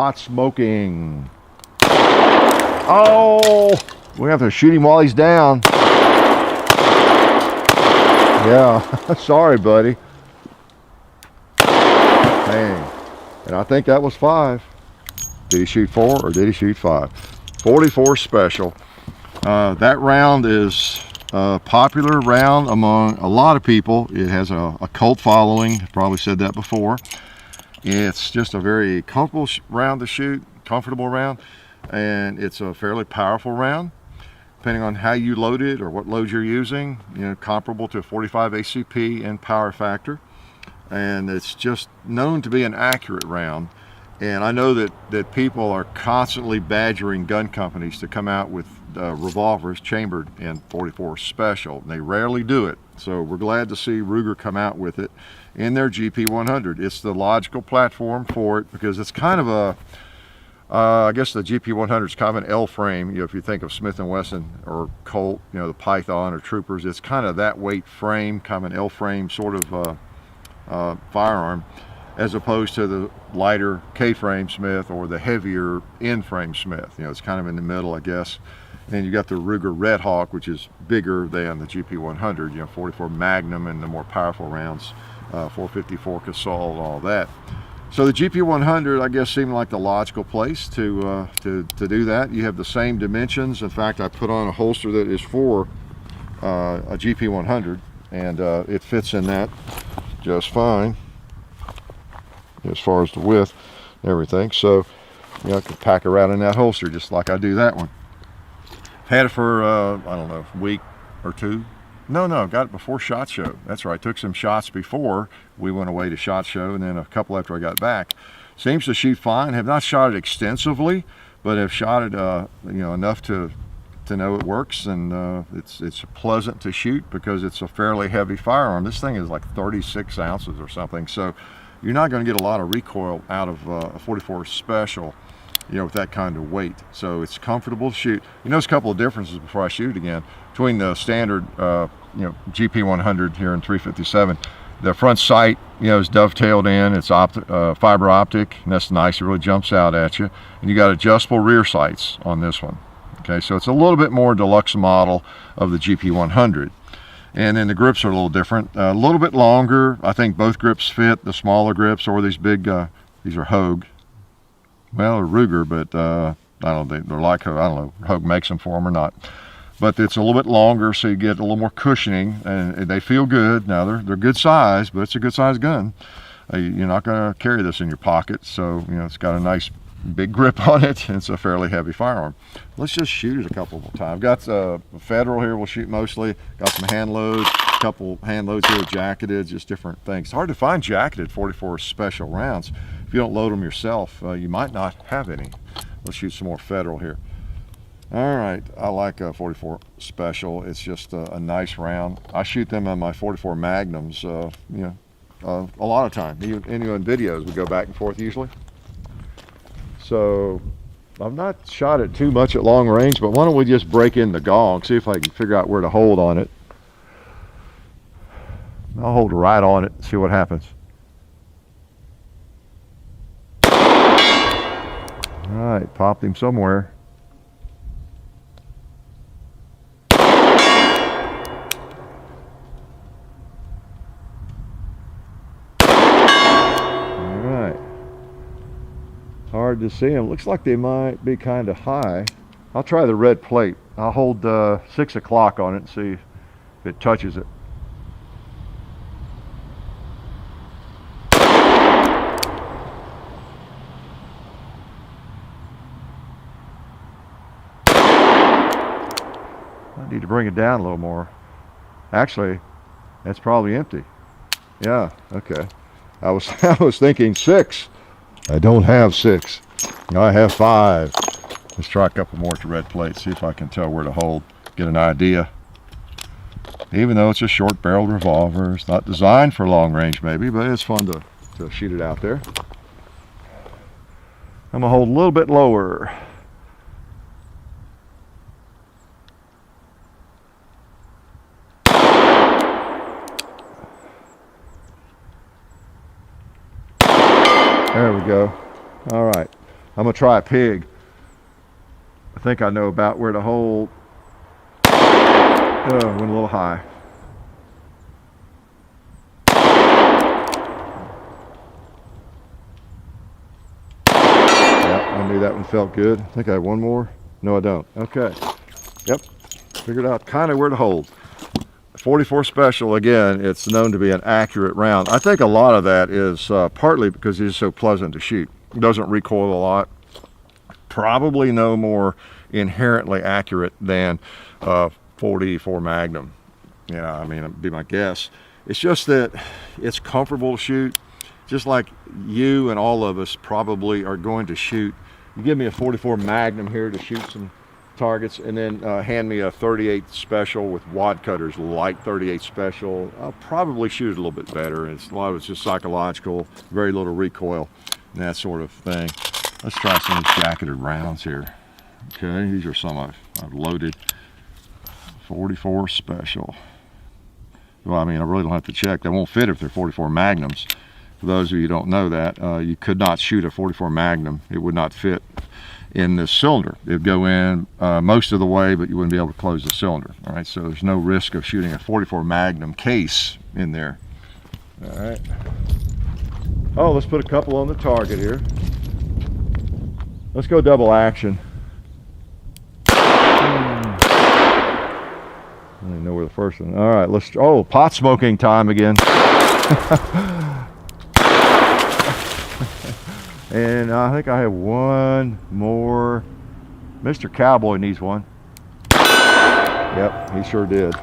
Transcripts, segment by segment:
pot smoking. Oh, we have to shoot him while he's down. Yeah, sorry, buddy. Dang. And I think that was 5. Did he shoot 4 or did he shoot 5? 44 special. That round is a popular round among a lot of people. It has a cult following. I've probably said that before. It's just a very comfortable round to shoot, comfortable round, and it's a fairly powerful round. Depending on how you load it or what load you're using, you know, comparable to a 45 ACP in power factor. And it's just known to be an accurate round. And I know that people are constantly badgering gun companies to come out with revolvers chambered in 44 special. They rarely do it. So we're glad to see Ruger come out with it in their GP100. It's the logical platform for it because it's kind of a, I guess the GP100 is kind of an L frame. You know, if you think of Smith & Wesson or Colt, you know, the Python or Troopers, it's kind of that weight frame, kind of an L frame sort of firearm, as opposed to the lighter K-frame Smith or the heavier N-frame Smith. You know, it's kind of in the middle, I guess. And you got the Ruger Red Hawk, which is bigger than the GP100, you know, 44 Magnum and the more powerful rounds, 454 Assault, all that. So the GP100, I guess, seemed like the logical place to do that. You have the same dimensions. In fact, I put on a holster that is for a GP100, and it fits in that just fine as far as the width and everything. So, you know, I can pack around in that holster just like I do that one. Had it for I don't know, a week or 2. No, got it before SHOT Show. That's right, took some shots before we went away to SHOT Show, and then a couple after I got back. Seems to shoot fine. Have not shot it extensively, but have shot it you know, enough to know it works, and it's pleasant to shoot because it's a fairly heavy firearm. This thing is like 36 ounces or something, so you're not going to get a lot of recoil out of a 44 special, you know, with that kind of weight. So it's comfortable to shoot. You notice a couple of differences before I shoot it again between the standard you know, GP100 here in 357. The front sight, you know, is dovetailed in. It's fiber optic, and that's nice. It really jumps out at you. And you got adjustable rear sights on this one. Okay, so it's a little bit more deluxe model of the GP100. And then the grips are a little different, a little bit longer. I think both grips fit, the smaller grips or these big, these are Hogue. Well, they're Ruger, but I don't know, they're like, I don't know, Hogue makes them for them or not. But it's a little bit longer, so you get a little more cushioning, and they feel good. Now, they're good size, but it's a good size gun. You're not going to carry this in your pocket, so, you know, it's got a nice big grip on it, and it's a fairly heavy firearm. Let's just shoot it a couple of times. Got Federal here, we'll shoot mostly. Got some hand loads, a couple hand loads here, jacketed, just different things. It's hard to find jacketed 44 special rounds. If you don't load them yourself, you might not have any. Let's shoot some more Federal here. All right, I like a 44 special. It's just a nice round. I shoot them on my 44 Magnums, you know, a lot of time. Even in videos, we go back and forth usually. So I've not shot it too much at long range, but why don't we just break in the gong, see if I can figure out where to hold on it. I'll hold right on it, see what happens. All right, popped him somewhere. Hard to see them. Looks like they might be kind of high. I'll try the red plate. I'll hold 6 o'clock on it and see if it touches it. I need to bring it down a little more. Actually, that's probably empty. Yeah, okay. I was thinking 6. I don't have 6. I have 5. Let's try a couple more to red plate, see if I can tell where to hold, get an idea. Even though it's a short barreled revolver, it's not designed for long range maybe, but it's fun to shoot it out there. I'm gonna hold a little bit lower. There we go. All right. I'm gonna try a pig. I think I know about where to hold. Oh, went a little high. Yep, I knew that one felt good. I think I have one more. No, I don't. Okay. Yep, figured out kind of where to hold. 44 Special, again, it's known to be an accurate round. I think a lot of that is partly because it's so pleasant to shoot. It doesn't recoil a lot. Probably no more inherently accurate than 44 Magnum. Yeah, I mean, it'd be my guess. It's just that it's comfortable to shoot, just like you and all of us probably are going to shoot. You give me a 44 Magnum here to shoot some targets, and then hand me a 38 Special with wad cutters like 38 Special. I'll probably shoot it a little bit better. A lot of it's just psychological, very little recoil, and that sort of thing. Let's try some of these jacketed rounds here. Okay, these are some I've loaded. 44 Special. Well, I mean, I really don't have to check. They won't fit if they're 44 Magnums. For those of you who don't know that, you could not shoot a 44 Magnum. It would not fit in this cylinder. It'd go in most of the way, but you wouldn't be able to close the cylinder. All right, so there's no risk of shooting a 44 Magnum case in there. All right. Oh, let's put a couple on the target here. Let's go double action. I don't even know where the first one. All right, let's. Oh, pot smoking time again. And I think I have one more. Mr. Cowboy needs one. Yep, he sure did.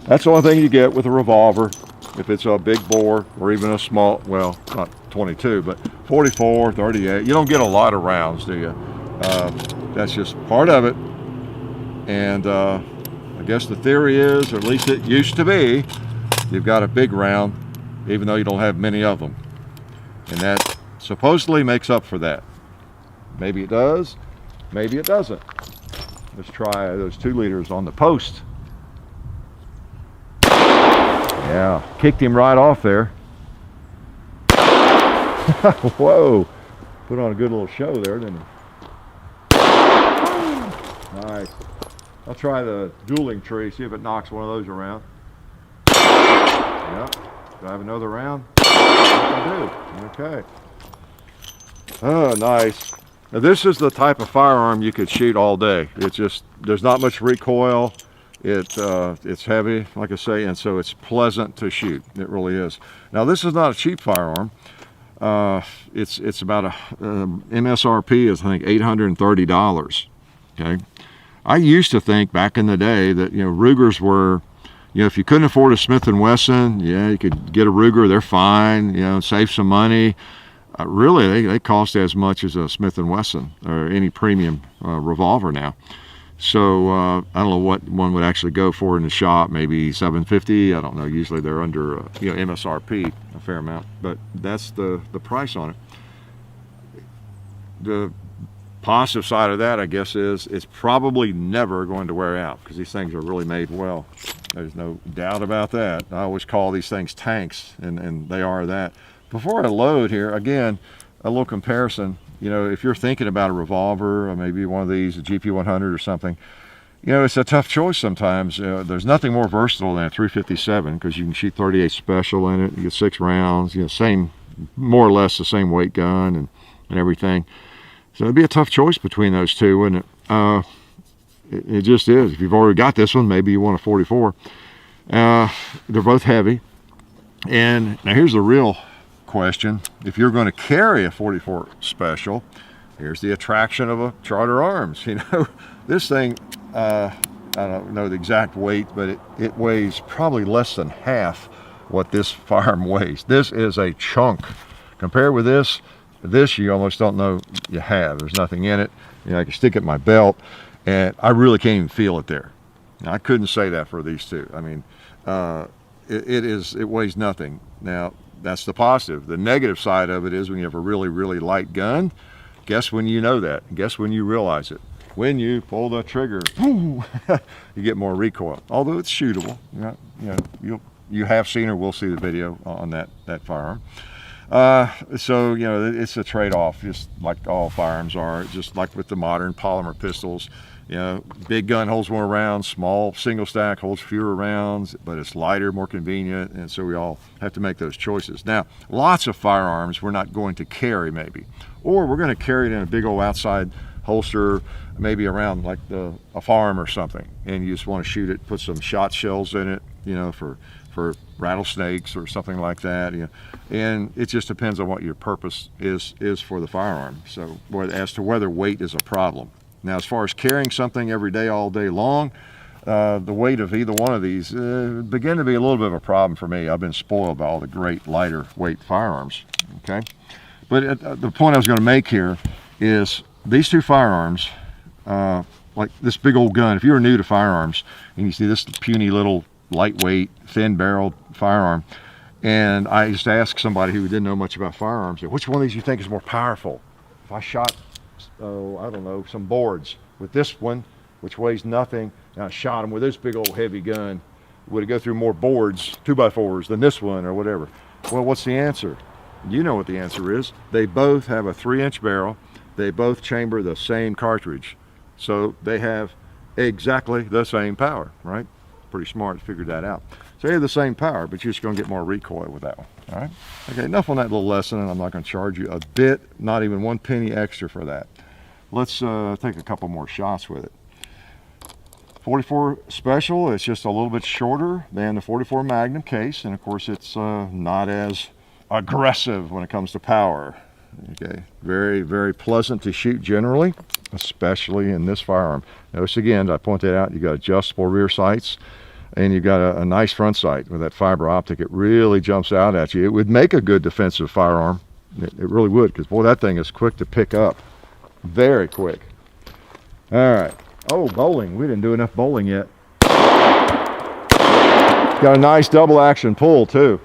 That's the only thing you get with a revolver. If it's a big bore or even a small, well, not 22, but 44, 38. You don't get a lot of rounds, do you? That's just part of it. And I guess the theory is, or at least it used to be, you've got a big round, even though you don't have many of them. And that supposedly makes up for that. Maybe it does, maybe it doesn't. Let's try those 2 liters on the post. Yeah, kicked him right off there. Whoa, put on a good little show there, didn't he? Nice. I'll try the dueling tree, see if it knocks one of those around. Yep. Do I have another round? I do. Okay. Oh, nice. Now this is the type of firearm you could shoot all day. It's just, there's not much recoil. It's heavy, like I say, and so it's pleasant to shoot. It really is. Now this is not a cheap firearm. It's about MSRP is, I think, $830. Okay. I used to think back in the day that, you know, Rugers were, you know, if you couldn't afford a Smith & Wesson, yeah, you could get a Ruger, they're fine, you know, save some money. Really, they cost as much as a Smith & Wesson or any premium revolver now. So I don't know what one would actually go for in the shop, maybe $750. I don't know. Usually they're under you know, MSRP a fair amount, but that's the price on it. The positive side of that, I guess, is it's probably never going to wear out because these things are really made well. There's no doubt about that. I always call these things tanks, and they are that. Before I load here, again, a little comparison. You know, if you're thinking about a revolver or maybe one of these, a GP100 or something, you know, it's a tough choice sometimes. There's nothing more versatile than a 357 because you can shoot 38 Special in it. You get 6 rounds, you know, same, more or less the same weight gun and everything. So it'd be a tough choice between those two, wouldn't it? It just is. If you've already got this one, maybe you want a 44. They're both heavy. And now here's the real question. If you're going to carry a 44 Special, here's the attraction of a Charter Arms. You know, this thing, I don't know the exact weight, but it weighs probably less than half what this firearm weighs. This is a chunk. Compared with this you almost don't know you have. There's nothing in it. You know, I can stick it in my belt, and I really can't even feel it there. Now, I couldn't say that for these two. I mean, it weighs nothing. Now, that's the positive. The negative side of it is when you have a really, really light gun, guess when you know that? Guess when you realize it? When you pull the trigger, you get more recoil. Although it's shootable. You know, you have seen or will see the video on that firearm. So, you know, it's a trade-off, just like all firearms are, just like with the modern polymer pistols. You know, big gun holds more rounds, small single stack holds fewer rounds, but it's lighter, more convenient, and so we all have to make those choices. Now, lots of firearms we're not going to carry maybe, or we're going to carry it in a big old outside holster, maybe around like a farm or something, and you just want to shoot it, put some shot shells in it, you know, for rattlesnakes or something like that, you know, and it just depends on what your purpose is for the firearm. So as to whether weight is a problem. Now, as far as carrying something every day, all day long, the weight of either one of these begin to be a little bit of a problem for me. I've been spoiled by all the great lighter weight firearms, okay? But the point I was going to make here is these two firearms, like this big old gun, if you're new to firearms and you see this puny little lightweight, thin-barreled firearm, and I just asked somebody who didn't know much about firearms, which one of these you think is more powerful? If I shot, I don't know, some boards with this one, which weighs nothing, and I shot them with this big old heavy gun, would it go through more boards, 2x4s, than this one or whatever? Well, what's the answer? You know what the answer is. They both have a 3-inch barrel. They both chamber the same cartridge. So they have exactly the same power, right? Pretty smart to figure that out. So they have the same power, but you're just going to get more recoil with that one. All right. Okay, enough on that little lesson, and I'm not going to charge you a bit, not even 1 penny extra for that. Let's take a couple more shots with it. 44 Special, it's just a little bit shorter than the 44 Magnum case, and of course it's not as aggressive when it comes to power. Okay, very, very pleasant to shoot generally, especially in this firearm. Notice again, I pointed out, you got adjustable rear sights, and you've got a nice front sight with that fiber optic. It really jumps out at you. It would make a good defensive firearm. It really would, because boy, that thing is quick to pick up. Very quick. All right. Oh, bowling. We didn't do enough bowling yet. Got a nice double action pull too.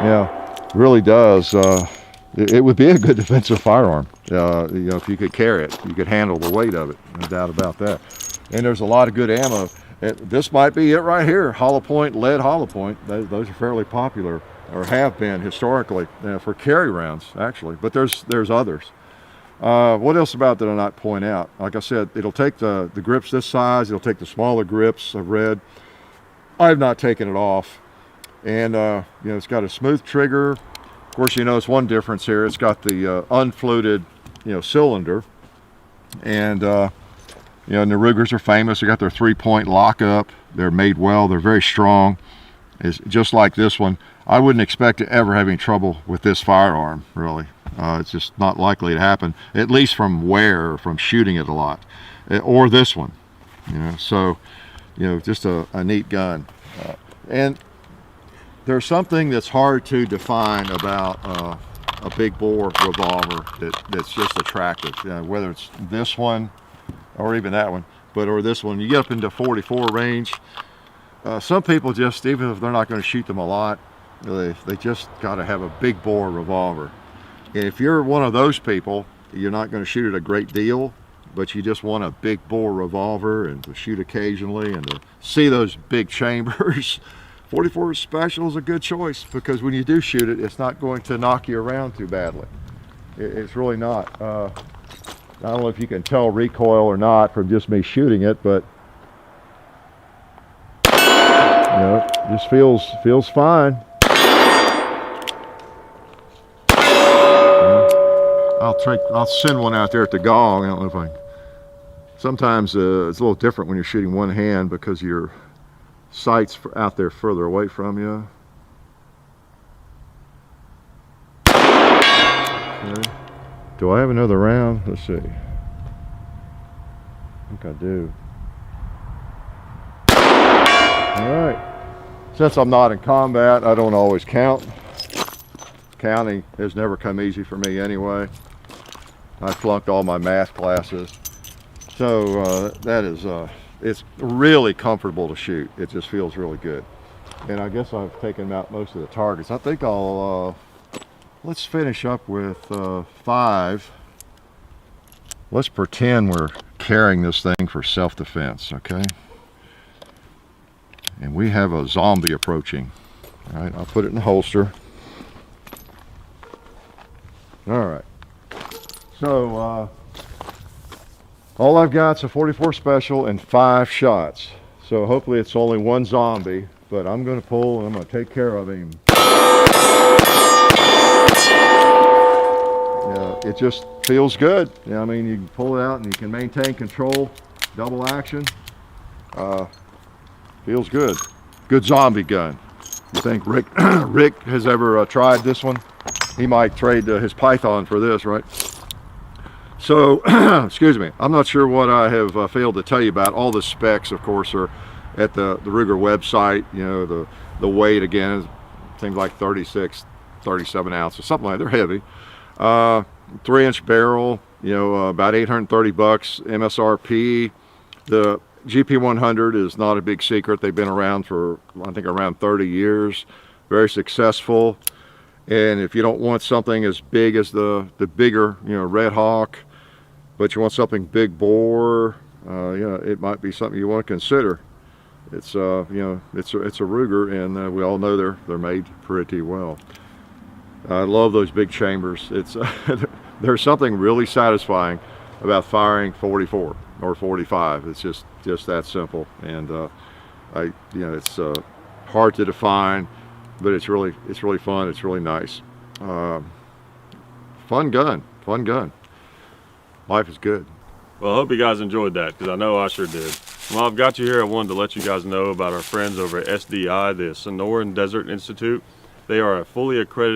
Yeah, really does. It would be a good defensive firearm. You know, if you could carry it, you could handle the weight of it. No doubt about that. And there's a lot of good ammo. This might be it right here. Hollow point, lead hollow point. Those are fairly popular, or have been historically, for carry rounds actually. But there's others. What else about did I not point out? Like I said, it'll take the grips this size. It'll take the smaller grips. I've read. I've not taken it off. And you know, it's got a smooth trigger. Of course, you notice one difference here. It's got the unfluted, you know, cylinder. And you know, and the Rugers are famous. They got their 3-point lockup. They're made well. They're very strong. It's just like this one. I wouldn't expect to ever have any trouble with this firearm, really. It's just not likely to happen, at least from wear, from shooting it a lot, or this one. You know, so you know, just a neat gun. And there's something that's hard to define about a big bore revolver that's just attractive. You know, whether it's this one or even that one, or this one. You get up into 44 range. Some people just, even if they're not going to shoot them a lot, they just got to have a big bore revolver. And if you're one of those people, you're not going to shoot it a great deal, but you just want a big bore revolver and to shoot occasionally and to see those big chambers. 44 Special is a good choice, because when you do shoot it, it's not going to knock you around too badly. It's really not. I don't know if you can tell recoil or not from just me shooting it, but you know, it just feels fine. I'll send one out there at the gong. I don't know if I can. Sometimes it's a little different when you're shooting one hand because your sight's out there further away from you. Okay. Do I have another round? Let's see. I think I do. All right. Since I'm not in combat, I don't always count. Counting has never come easy for me anyway. I flunked all my math classes. So that is, it's really comfortable to shoot. It just feels really good. And I guess I've taken out most of the targets. I think I'll, let's finish up with 5. Let's pretend we're carrying this thing for self-defense, okay? and we have a zombie approaching. All right, I'll put it in the holster. All right, so all I've got is a 44 special and 5 shots. So hopefully it's only one zombie, but I'm going to pull and I'm going to take care of him. Yeah, it just feels good. Yeah, I mean, you can pull it out and you can maintain control, double action. Feels good. Good zombie gun. You think Rick has ever tried this one? He might trade his Python for this, right? So, excuse me, I'm not sure what I have failed to tell you about. All the specs, of course, are at the Ruger website. You know, the weight, again, is things like 36, 37 ounces, something like that. They're heavy. 3-inch barrel, you know, about $830 MSRP. The GP100 is not a big secret. They've been around for, I think, around 30 years. Very successful. And if you don't want something as big as the bigger, you know, Red Hawk, but you want something big bore, you know, it might be something you want to consider. It's you know, it's a Ruger, and we all know they're made pretty well. I love those big chambers. It's there's something really satisfying about firing 44 or 45. It's just that simple, and you know, it's hard to define, but it's really fun. It's really nice. Fun gun. Life is good. Well, I hope you guys enjoyed that, because I know I sure did. Well, I've got you here. I wanted to let you guys know about our friends over at SDI, the Sonoran Desert Institute. They are a fully accredited